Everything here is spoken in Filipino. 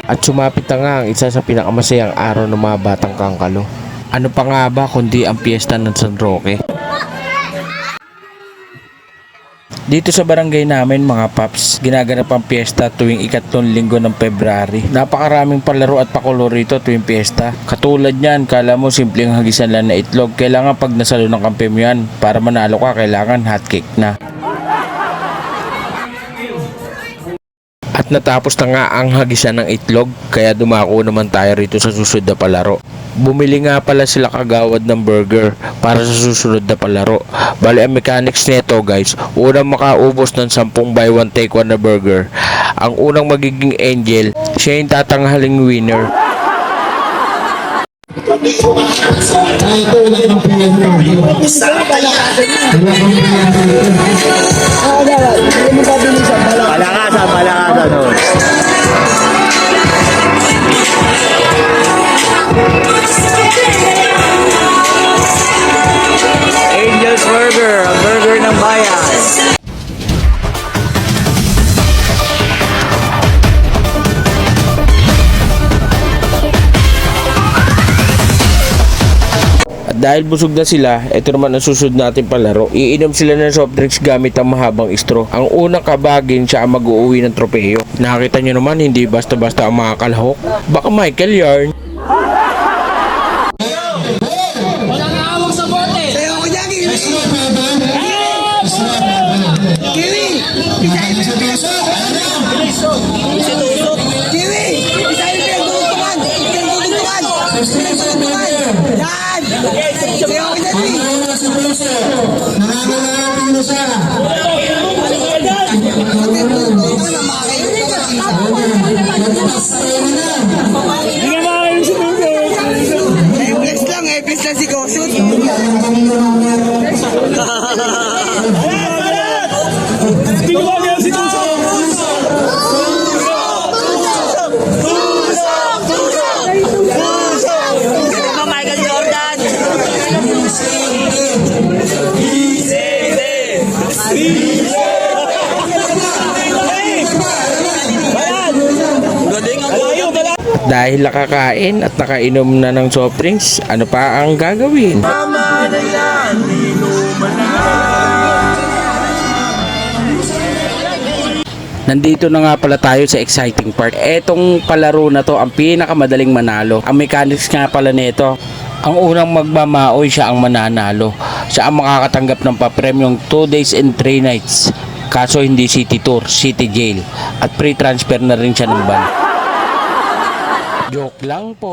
At sumapit na nga ang isa sa pinakamasayang araw ng mga batang kangkalo. Ano pa nga ba kundi ang piyesta ng San Roque? Dito sa barangay namin mga paps, ginaganap ang piyesta tuwing ikatlong linggo ng February. Napakaraming palaro at pakulo rito tuwing piyesta. Katulad niyan, kala mo simpleng hagisan lang na itlog. Kailangan pag nasalo ng kampe mo yan, para manalo ka kailangan hot cake na. At natapos na nga ang hagisan ng itlog, kaya dumako naman tayo rito sa susunod na palaro. Bumili nga pala sila kagawad ng burger para sa susunod na palaro. Bali ang mechanics nito guys, unang makaubos ng 10 buy one take one na burger, ang unang magiging angel, siya yung tatanghaling winner. Palakasan no. Angel's Burger, ang burger ng bayan. At dahil busog na sila, ito naman ang susunod natin palaro. Iinom sila ng soft drinks gamit ang mahabang straw. Ang unang kabagin siya ang mag-uuwi ng tropeyo. Nakita nyo naman, hindi basta-basta ang mga kalahok. Baka Michael yarn. Dahil nakakain at nakainom na ng soft drinks, ano pa ang gagawin? Nandito na nga pala tayo sa exciting part. Etong palaro na to ang pinakamadaling manalo. Ang mechanics nga pala nito, ang unang magmamaoy siya ang mananalo. Siya ang makakatanggap ng papremyong 2 days and 3 nights. Kaso hindi city tour, city jail. At free transfer na rin siya ng ban. Joke lang po.